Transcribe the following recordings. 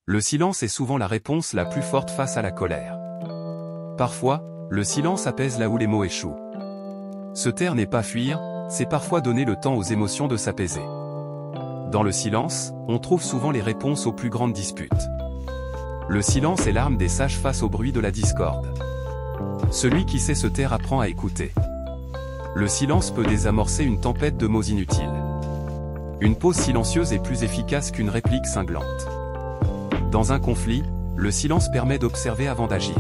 Le silence est souvent la réponse la plus forte face à la colère. Parfois, le silence apaise là où les mots échouent. Se taire n'est pas fuir, c'est parfois donner le temps aux émotions de s'apaiser. Dans le silence, on trouve souvent les réponses aux plus grandes disputes. Le silence est l'arme des sages face au bruit de la discorde. Celui qui sait se taire apprend à écouter. Le silence peut désamorcer une tempête de mots inutiles. Une pause silencieuse est plus efficace qu'une réplique cinglante. Dans un conflit, le silence permet d'observer avant d'agir.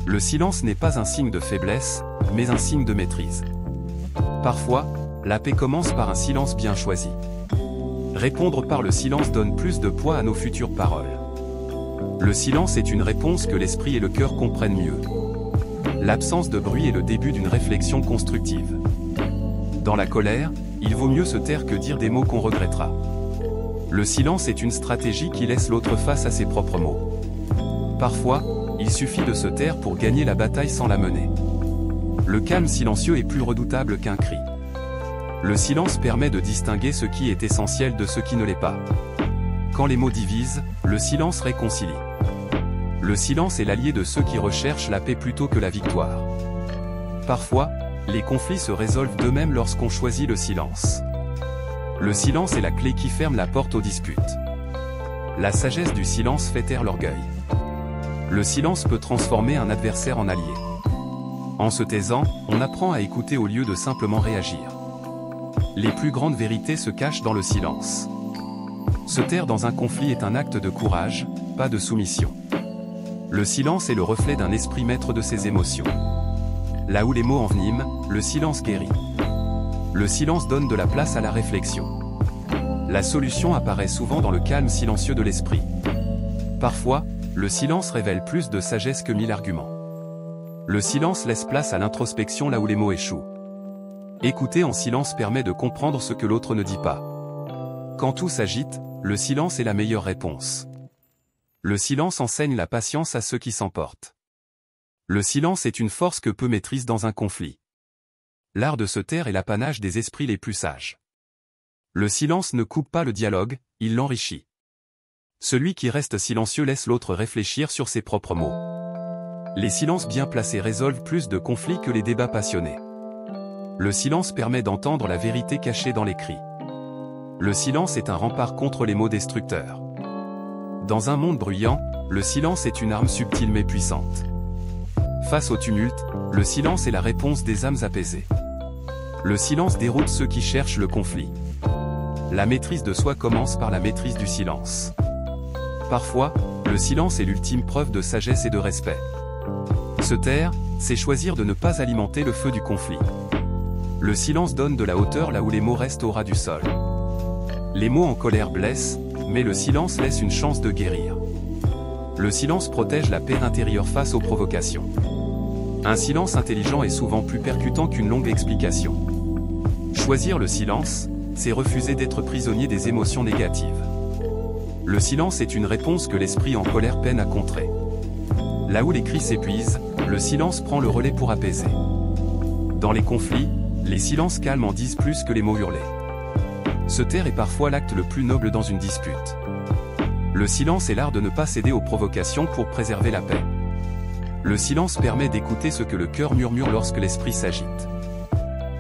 Le silence n'est pas un signe de faiblesse, mais un signe de maîtrise. Parfois, la paix commence par un silence bien choisi. Répondre par le silence donne plus de poids à nos futures paroles. Le silence est une réponse que l'esprit et le cœur comprennent mieux. L'absence de bruit est le début d'une réflexion constructive. Dans la colère, il vaut mieux se taire que dire des mots qu'on regrettera. Le silence est une stratégie qui laisse l'autre face à ses propres mots. Parfois, il suffit de se taire pour gagner la bataille sans la mener. Le calme silencieux est plus redoutable qu'un cri. Le silence permet de distinguer ce qui est essentiel de ce qui ne l'est pas. Quand les mots divisent, le silence réconcilie. Le silence est l'allié de ceux qui recherchent la paix plutôt que la victoire. Parfois, les conflits se résolvent d'eux-mêmes lorsqu'on choisit le silence. Le silence est la clé qui ferme la porte aux disputes. La sagesse du silence fait taire l'orgueil. Le silence peut transformer un adversaire en allié. En se taisant, on apprend à écouter au lieu de simplement réagir. Les plus grandes vérités se cachent dans le silence. Se taire dans un conflit est un acte de courage, pas de soumission. Le silence est le reflet d'un esprit maître de ses émotions. Là où les mots enveniment, le silence guérit. Le silence donne de la place à la réflexion. La solution apparaît souvent dans le calme silencieux de l'esprit. Parfois, le silence révèle plus de sagesse que 1000 arguments. Le silence laisse place à l'introspection là où les mots échouent. Écouter en silence permet de comprendre ce que l'autre ne dit pas. Quand tout s'agite, le silence est la meilleure réponse. Le silence enseigne la patience à ceux qui s'emportent. Le silence est une force que peu maîtrisent dans un conflit. L'art de se taire est l'apanage des esprits les plus sages. Le silence ne coupe pas le dialogue, il l'enrichit. Celui qui reste silencieux laisse l'autre réfléchir sur ses propres mots. Les silences bien placés résolvent plus de conflits que les débats passionnés. Le silence permet d'entendre la vérité cachée dans les cris. Le silence est un rempart contre les mots destructeurs. Dans un monde bruyant, le silence est une arme subtile mais puissante. Face au tumulte, le silence est la réponse des âmes apaisées. Le silence déroute ceux qui cherchent le conflit. La maîtrise de soi commence par la maîtrise du silence. Parfois, le silence est l'ultime preuve de sagesse et de respect. Se taire, c'est choisir de ne pas alimenter le feu du conflit. Le silence donne de la hauteur là où les mots restent au ras du sol. Les mots en colère blessent, mais le silence laisse une chance de guérir. Le silence protège la paix intérieure face aux provocations. Un silence intelligent est souvent plus percutant qu'une longue explication. Choisir le silence, c'est refuser d'être prisonnier des émotions négatives. Le silence est une réponse que l'esprit en colère peine à contrer. Là où les cris s'épuisent, le silence prend le relais pour apaiser. Dans les conflits, les silences calmes en disent plus que les mots hurlés. Se taire est parfois l'acte le plus noble dans une dispute. Le silence est l'art de ne pas céder aux provocations pour préserver la paix. Le silence permet d'écouter ce que le cœur murmure lorsque l'esprit s'agite.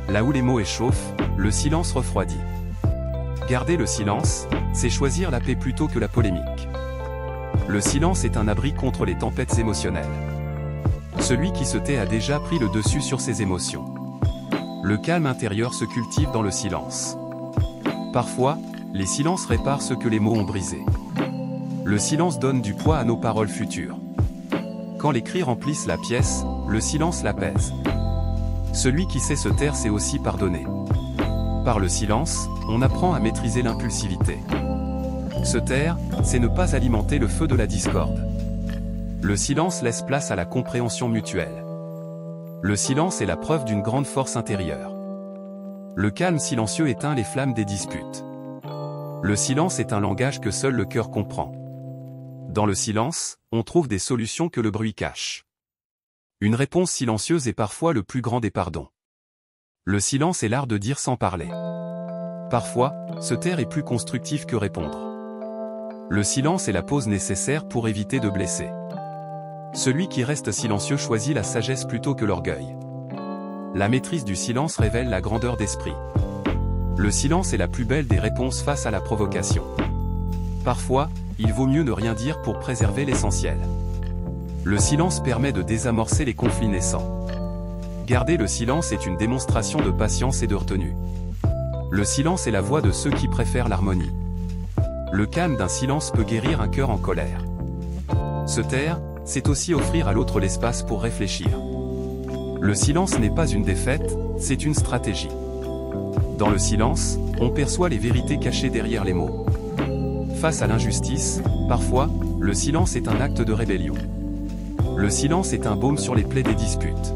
Là où les mots échauffent, le silence refroidit. Garder le silence, c'est choisir la paix plutôt que la polémique. Le silence est un abri contre les tempêtes émotionnelles. Celui qui se tait a déjà pris le dessus sur ses émotions. Le calme intérieur se cultive dans le silence. Parfois, les silences réparent ce que les mots ont brisé. Le silence donne du poids à nos paroles futures. Quand les cris remplissent la pièce, le silence l'apaise. Celui qui sait se taire sait aussi pardonner. Par le silence, on apprend à maîtriser l'impulsivité. Se taire, c'est ne pas alimenter le feu de la discorde. Le silence laisse place à la compréhension mutuelle. Le silence est la preuve d'une grande force intérieure. Le calme silencieux éteint les flammes des disputes. Le silence est un langage que seul le cœur comprend. Dans le silence, on trouve des solutions que le bruit cache. Une réponse silencieuse est parfois le plus grand des pardons. Le silence est l'art de dire sans parler. Parfois, se taire est plus constructif que répondre. Le silence est la pause nécessaire pour éviter de blesser. Celui qui reste silencieux choisit la sagesse plutôt que l'orgueil. La maîtrise du silence révèle la grandeur d'esprit. Le silence est la plus belle des réponses face à la provocation. Parfois, il vaut mieux ne rien dire pour préserver l'essentiel. Le silence permet de désamorcer les conflits naissants. Garder le silence est une démonstration de patience et de retenue. Le silence est la voix de ceux qui préfèrent l'harmonie. Le calme d'un silence peut guérir un cœur en colère. Se taire, c'est aussi offrir à l'autre l'espace pour réfléchir. Le silence n'est pas une défaite, c'est une stratégie. Dans le silence, on perçoit les vérités cachées derrière les mots. Face à l'injustice, parfois, le silence est un acte de rébellion. Le silence est un baume sur les plaies des disputes.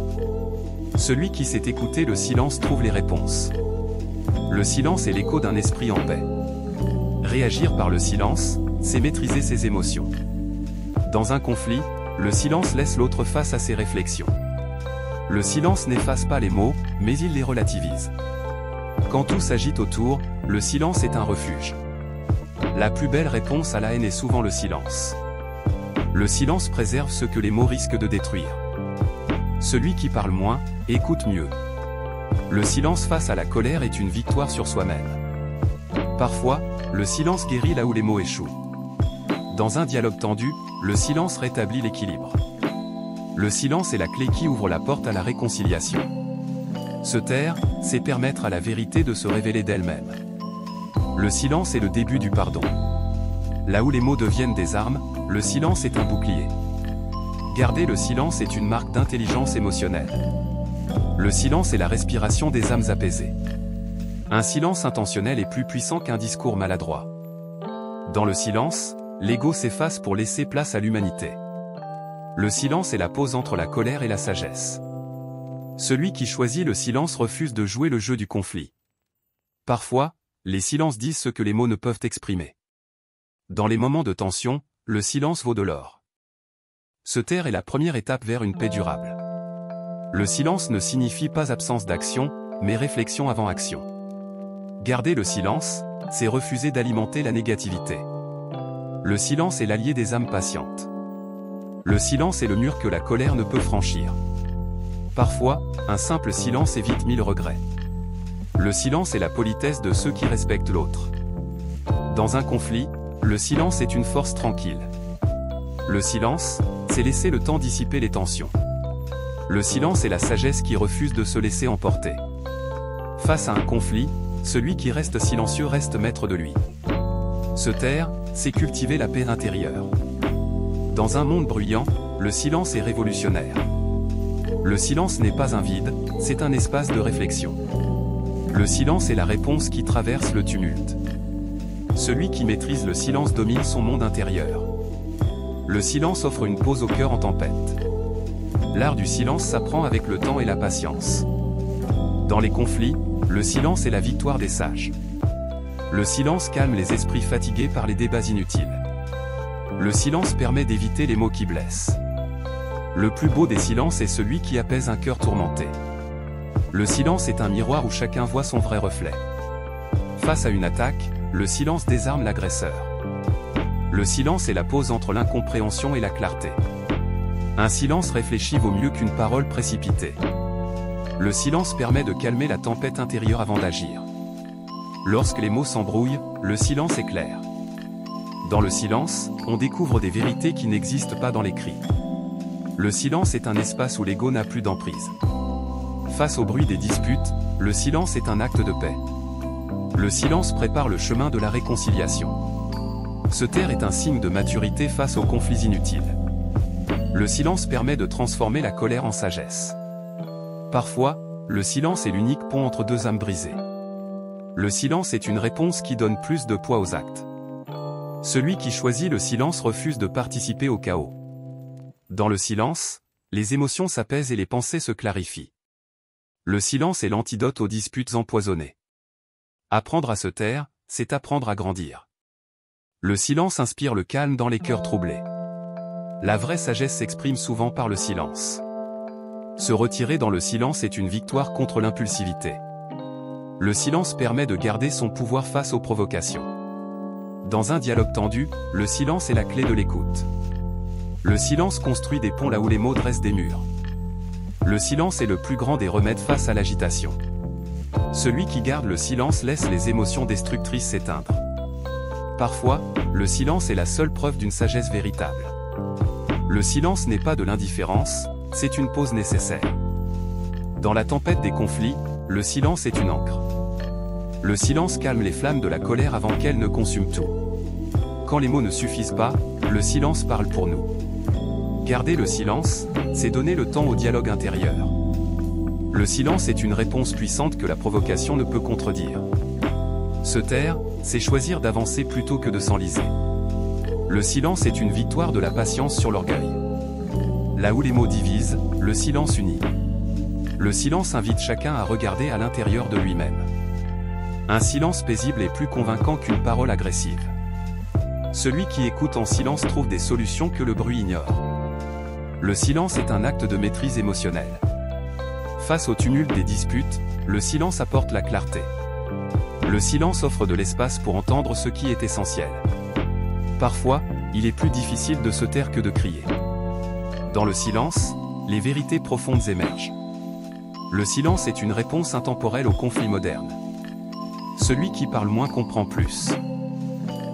Celui qui sait écouter le silence trouve les réponses. Le silence est l'écho d'un esprit en paix. Réagir par le silence, c'est maîtriser ses émotions. Dans un conflit, le silence laisse l'autre face à ses réflexions. Le silence n'efface pas les mots, mais il les relativise. Quand tout s'agite autour, le silence est un refuge. La plus belle réponse à la haine est souvent le silence. Le silence préserve ce que les mots risquent de détruire. Celui qui parle moins, écoute mieux. Le silence face à la colère est une victoire sur soi-même. Parfois, le silence guérit là où les mots échouent. Dans un dialogue tendu, le silence rétablit l'équilibre. Le silence est la clé qui ouvre la porte à la réconciliation. Se taire, c'est permettre à la vérité de se révéler d'elle-même. Le silence est le début du pardon. Là où les mots deviennent des armes, le silence est un bouclier. Garder le silence est une marque d'intelligence émotionnelle. Le silence est la respiration des âmes apaisées. Un silence intentionnel est plus puissant qu'un discours maladroit. Dans le silence, l'ego s'efface pour laisser place à l'humanité. Le silence est la pause entre la colère et la sagesse. Celui qui choisit le silence refuse de jouer le jeu du conflit. Parfois, les silences disent ce que les mots ne peuvent exprimer. Dans les moments de tension, le silence vaut de l'or. Se taire est la première étape vers une paix durable. Le silence ne signifie pas absence d'action, mais réflexion avant action. Garder le silence, c'est refuser d'alimenter la négativité. Le silence est l'allié des âmes patientes. Le silence est le mur que la colère ne peut franchir. Parfois, un simple silence évite 1000 regrets. Le silence est la politesse de ceux qui respectent l'autre. Dans un conflit, le silence est une force tranquille. Le silence, c'est laisser le temps dissiper les tensions. Le silence est la sagesse qui refuse de se laisser emporter. Face à un conflit, celui qui reste silencieux reste maître de lui. Se taire, c'est cultiver la paix intérieure. Dans un monde bruyant, le silence est révolutionnaire. Le silence n'est pas un vide, c'est un espace de réflexion. Le silence est la réponse qui traverse le tumulte. Celui qui maîtrise le silence domine son monde intérieur. Le silence offre une pause au cœur en tempête. L'art du silence s'apprend avec le temps et la patience. Dans les conflits, le silence est la victoire des sages. Le silence calme les esprits fatigués par les débats inutiles. Le silence permet d'éviter les mots qui blessent. Le plus beau des silences est celui qui apaise un cœur tourmenté. Le silence est un miroir où chacun voit son vrai reflet. Face à une attaque, le silence désarme l'agresseur. Le silence est la pause entre l'incompréhension et la clarté. Un silence réfléchi vaut mieux qu'une parole précipitée. Le silence permet de calmer la tempête intérieure avant d'agir. Lorsque les mots s'embrouillent, le silence est clair. Dans le silence, on découvre des vérités qui n'existent pas dans l'écrit. Le silence est un espace où l'ego n'a plus d'emprise. Face au bruit des disputes, le silence est un acte de paix. Le silence prépare le chemin de la réconciliation. Se taire est un signe de maturité face aux conflits inutiles. Le silence permet de transformer la colère en sagesse. Parfois, le silence est l'unique pont entre deux âmes brisées. Le silence est une réponse qui donne plus de poids aux actes. Celui qui choisit le silence refuse de participer au chaos. Dans le silence, les émotions s'apaisent et les pensées se clarifient. Le silence est l'antidote aux disputes empoisonnées. Apprendre à se taire, c'est apprendre à grandir. Le silence inspire le calme dans les cœurs troublés. La vraie sagesse s'exprime souvent par le silence. Se retirer dans le silence est une victoire contre l'impulsivité. Le silence permet de garder son pouvoir face aux provocations. Dans un dialogue tendu, le silence est la clé de l'écoute. Le silence construit des ponts là où les mots dressent des murs. Le silence est le plus grand des remèdes face à l'agitation. Celui qui garde le silence laisse les émotions destructrices s'éteindre. Parfois, le silence est la seule preuve d'une sagesse véritable. Le silence n'est pas de l'indifférence, c'est une pause nécessaire. Dans la tempête des conflits, le silence est une ancre. Le silence calme les flammes de la colère avant qu'elles ne consument tout. Quand les mots ne suffisent pas, le silence parle pour nous. Garder le silence, c'est donner le temps au dialogue intérieur. Le silence est une réponse puissante que la provocation ne peut contredire. Se taire, c'est choisir d'avancer plutôt que de s'enliser. Le silence est une victoire de la patience sur l'orgueil. Là où les mots divisent, le silence unit. Le silence invite chacun à regarder à l'intérieur de lui-même. Un silence paisible est plus convaincant qu'une parole agressive. Celui qui écoute en silence trouve des solutions que le bruit ignore. Le silence est un acte de maîtrise émotionnelle. Face au tumulte des disputes, le silence apporte la clarté. Le silence offre de l'espace pour entendre ce qui est essentiel. Parfois, il est plus difficile de se taire que de crier. Dans le silence, les vérités profondes émergent. Le silence est une réponse intemporelle aux conflits modernes. Celui qui parle moins comprend plus.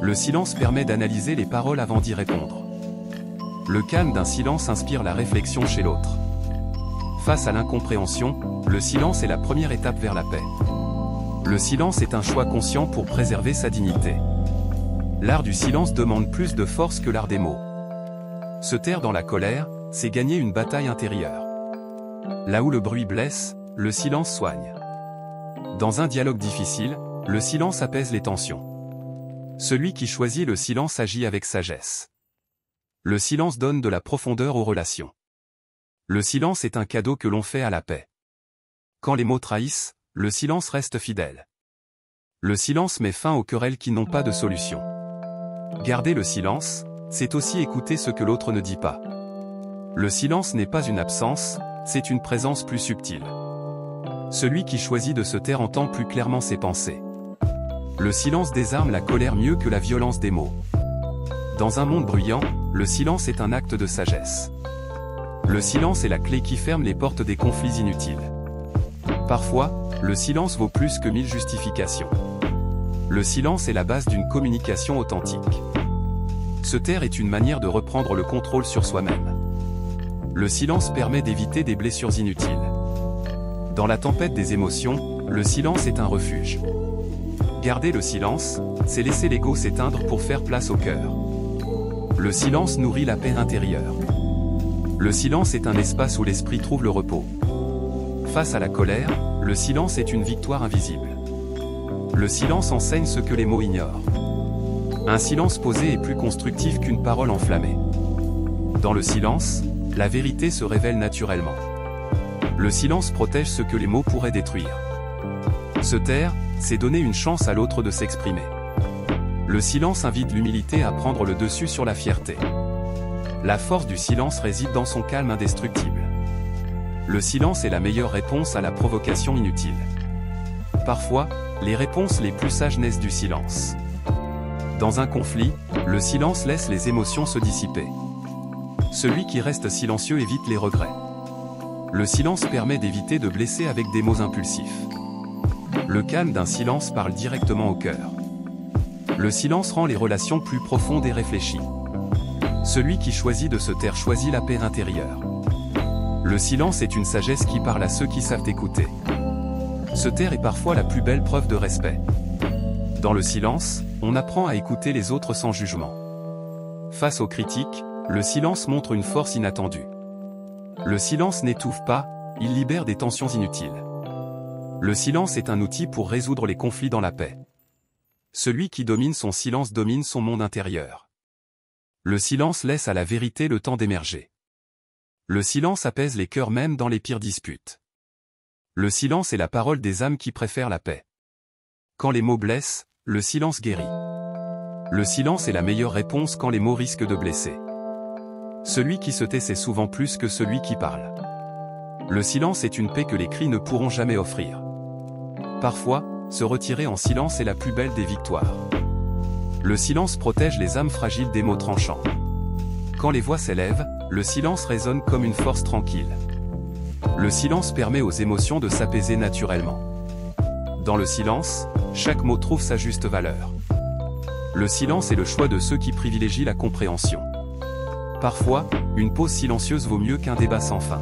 Le silence permet d'analyser les paroles avant d'y répondre. Le calme d'un silence inspire la réflexion chez l'autre. Face à l'incompréhension, le silence est la première étape vers la paix. Le silence est un choix conscient pour préserver sa dignité. L'art du silence demande plus de force que l'art des mots. Se taire dans la colère, c'est gagner une bataille intérieure. Là où le bruit blesse, le silence soigne. Dans un dialogue difficile, le silence apaise les tensions. Celui qui choisit le silence agit avec sagesse. Le silence donne de la profondeur aux relations. Le silence est un cadeau que l'on fait à la paix. Quand les mots trahissent, le silence reste fidèle. Le silence met fin aux querelles qui n'ont pas de solution. Garder le silence, c'est aussi écouter ce que l'autre ne dit pas. Le silence n'est pas une absence, c'est une présence plus subtile. Celui qui choisit de se taire entend plus clairement ses pensées. Le silence désarme la colère mieux que la violence des mots. Dans un monde bruyant, le silence est un acte de sagesse. Le silence est la clé qui ferme les portes des conflits inutiles. Parfois, le silence vaut plus que 1000 justifications. Le silence est la base d'une communication authentique. Se taire est une manière de reprendre le contrôle sur soi-même. Le silence permet d'éviter des blessures inutiles. Dans la tempête des émotions, le silence est un refuge. Garder le silence, c'est laisser l'ego s'éteindre pour faire place au cœur. Le silence nourrit la paix intérieure. Le silence est un espace où l'esprit trouve le repos. Face à la colère, le silence est une victoire invisible. Le silence enseigne ce que les mots ignorent. Un silence posé est plus constructif qu'une parole enflammée. Dans le silence, la vérité se révèle naturellement. Le silence protège ce que les mots pourraient détruire. Se taire, c'est donner une chance à l'autre de s'exprimer. Le silence invite l'humilité à prendre le dessus sur la fierté. La force du silence réside dans son calme indestructible. Le silence est la meilleure réponse à la provocation inutile. Parfois, les réponses les plus sages naissent du silence. Dans un conflit, le silence laisse les émotions se dissiper. Celui qui reste silencieux évite les regrets. Le silence permet d'éviter de blesser avec des mots impulsifs. Le calme d'un silence parle directement au cœur. Le silence rend les relations plus profondes et réfléchies. Celui qui choisit de se taire choisit la paix intérieure. Le silence est une sagesse qui parle à ceux qui savent écouter. Se taire est parfois la plus belle preuve de respect. Dans le silence, on apprend à écouter les autres sans jugement. Face aux critiques, le silence montre une force inattendue. Le silence n'étouffe pas, il libère des tensions inutiles. Le silence est un outil pour résoudre les conflits dans la paix. Celui qui domine son silence domine son monde intérieur. Le silence laisse à la vérité le temps d'émerger. Le silence apaise les cœurs même dans les pires disputes. Le silence est la parole des âmes qui préfèrent la paix. Quand les mots blessent, le silence guérit. Le silence est la meilleure réponse quand les mots risquent de blesser. Celui qui se tait sait souvent plus que celui qui parle. Le silence est une paix que les cris ne pourront jamais offrir. Parfois, se retirer en silence est la plus belle des victoires. Le silence protège les âmes fragiles des mots tranchants. Quand les voix s'élèvent, le silence résonne comme une force tranquille. Le silence permet aux émotions de s'apaiser naturellement. Dans le silence, chaque mot trouve sa juste valeur. Le silence est le choix de ceux qui privilégient la compréhension. Parfois, une pause silencieuse vaut mieux qu'un débat sans fin.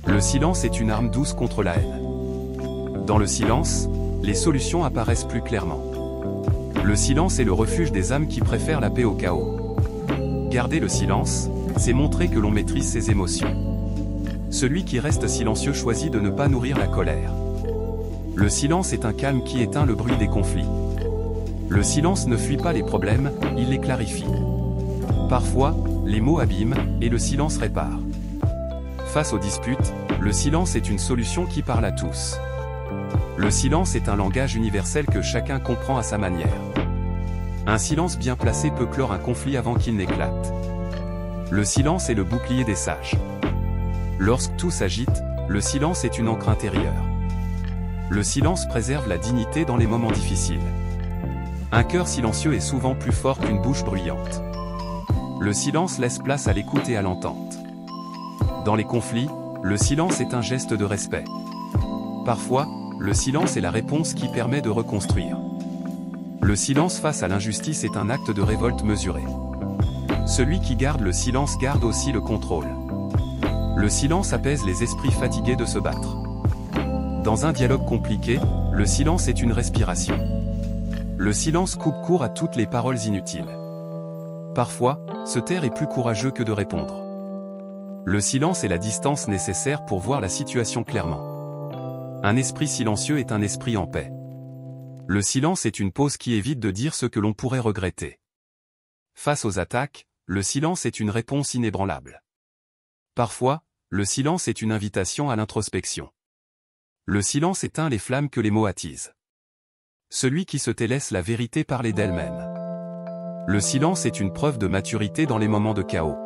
Le silence est une arme douce contre la haine. Dans le silence, les solutions apparaissent plus clairement. Le silence est le refuge des âmes qui préfèrent la paix au chaos. Garder le silence, c'est montrer que l'on maîtrise ses émotions. Celui qui reste silencieux choisit de ne pas nourrir la colère. Le silence est un calme qui éteint le bruit des conflits. Le silence ne fuit pas les problèmes, il les clarifie. Parfois, les mots abîment, et le silence répare. Face aux disputes, le silence est une solution qui parle à tous. Le silence est un langage universel que chacun comprend à sa manière. Un silence bien placé peut clore un conflit avant qu'il n'éclate. Le silence est le bouclier des sages. Lorsque tout s'agite, le silence est une ancre intérieure. Le silence préserve la dignité dans les moments difficiles. Un cœur silencieux est souvent plus fort qu'une bouche bruyante. Le silence laisse place à l'écoute et à l'entente. Dans les conflits, le silence est un geste de respect. Parfois, le silence est la réponse qui permet de reconstruire. Le silence face à l'injustice est un acte de révolte mesuré. Celui qui garde le silence garde aussi le contrôle. Le silence apaise les esprits fatigués de se battre. Dans un dialogue compliqué, le silence est une respiration. Le silence coupe court à toutes les paroles inutiles. Parfois, se taire est plus courageux que de répondre. Le silence est la distance nécessaire pour voir la situation clairement. Un esprit silencieux est un esprit en paix. Le silence est une pause qui évite de dire ce que l'on pourrait regretter. Face aux attaques, le silence est une réponse inébranlable. Parfois, le silence est une invitation à l'introspection. Le silence éteint les flammes que les mots attisent. Celui qui se tait laisse la vérité parler d'elle-même. Le silence est une preuve de maturité dans les moments de chaos.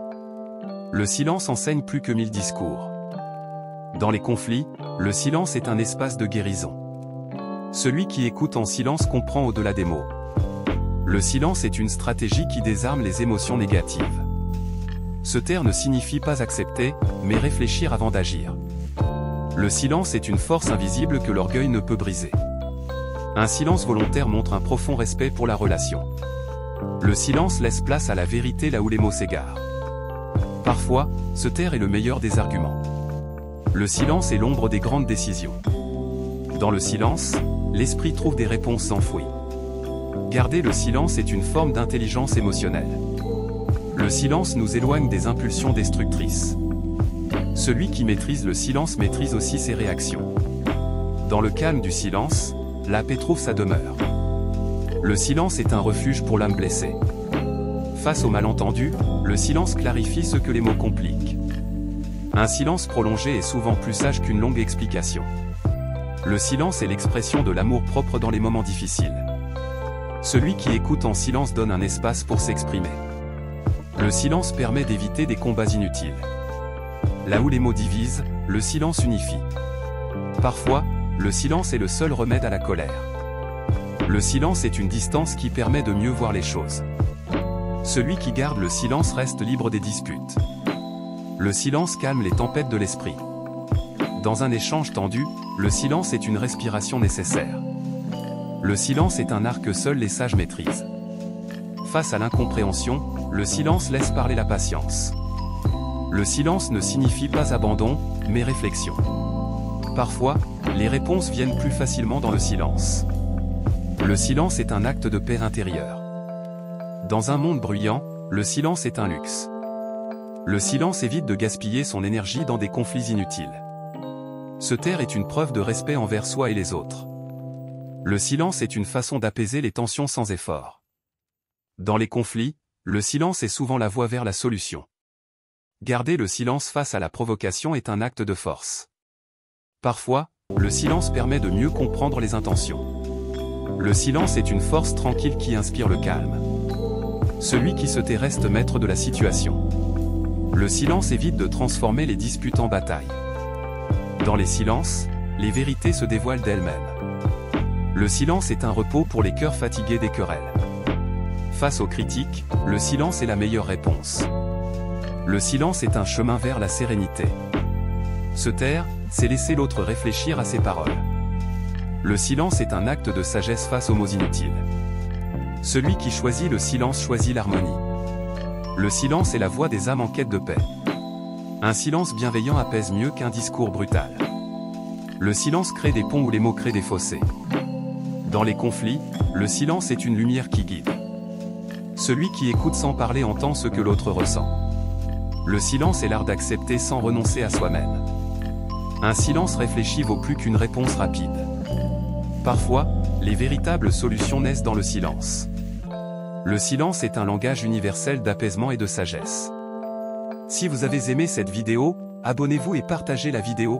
Le silence enseigne plus que 1000 discours. Dans les conflits, le silence est un espace de guérison. Celui qui écoute en silence comprend au-delà des mots. Le silence est une stratégie qui désarme les émotions négatives. Se taire ne signifie pas accepter, mais réfléchir avant d'agir. Le silence est une force invisible que l'orgueil ne peut briser. Un silence volontaire montre un profond respect pour la relation. Le silence laisse place à la vérité là où les mots s'égarent. Parfois, se taire est le meilleur des arguments. Le silence est l'ombre des grandes décisions. Dans le silence, l'esprit trouve des réponses enfouies. Garder le silence est une forme d'intelligence émotionnelle. Le silence nous éloigne des impulsions destructrices. Celui qui maîtrise le silence maîtrise aussi ses réactions. Dans le calme du silence, la paix trouve sa demeure. Le silence est un refuge pour l'âme blessée. Face aux malentendus, le silence clarifie ce que les mots compliquent. Un silence prolongé est souvent plus sage qu'une longue explication. Le silence est l'expression de l'amour propre dans les moments difficiles. Celui qui écoute en silence donne un espace pour s'exprimer. Le silence permet d'éviter des combats inutiles. Là où les mots divisent, le silence unifie. Parfois, le silence est le seul remède à la colère. Le silence est une distance qui permet de mieux voir les choses. Celui qui garde le silence reste libre des disputes. Le silence calme les tempêtes de l'esprit. Dans un échange tendu, le silence est une respiration nécessaire. Le silence est un art que seuls les sages maîtrisent. Face à l'incompréhension, le silence laisse parler la patience. Le silence ne signifie pas abandon, mais réflexion. Parfois, les réponses viennent plus facilement dans le silence. Le silence est un acte de paix intérieure. Dans un monde bruyant, le silence est un luxe. Le silence évite de gaspiller son énergie dans des conflits inutiles. Se taire est une preuve de respect envers soi et les autres. Le silence est une façon d'apaiser les tensions sans effort. Dans les conflits, le silence est souvent la voie vers la solution. Garder le silence face à la provocation est un acte de force. Parfois, le silence permet de mieux comprendre les intentions. Le silence est une force tranquille qui inspire le calme. Celui qui se tait reste maître de la situation. Le silence évite de transformer les disputes en bataille. Dans les silences, les vérités se dévoilent d'elles-mêmes. Le silence est un repos pour les cœurs fatigués des querelles. Face aux critiques, le silence est la meilleure réponse. Le silence est un chemin vers la sérénité. Se taire, c'est laisser l'autre réfléchir à ses paroles. Le silence est un acte de sagesse face aux mots inutiles. Celui qui choisit le silence choisit l'harmonie. Le silence est la voix des âmes en quête de paix. Un silence bienveillant apaise mieux qu'un discours brutal. Le silence crée des ponts où les mots créent des fossés. Dans les conflits, le silence est une lumière qui guide. Celui qui écoute sans parler entend ce que l'autre ressent. Le silence est l'art d'accepter sans renoncer à soi-même. Un silence réfléchi vaut plus qu'une réponse rapide. Parfois, les véritables solutions naissent dans le silence. Le silence est un langage universel d'apaisement et de sagesse. Si vous avez aimé cette vidéo, abonnez-vous et partagez la vidéo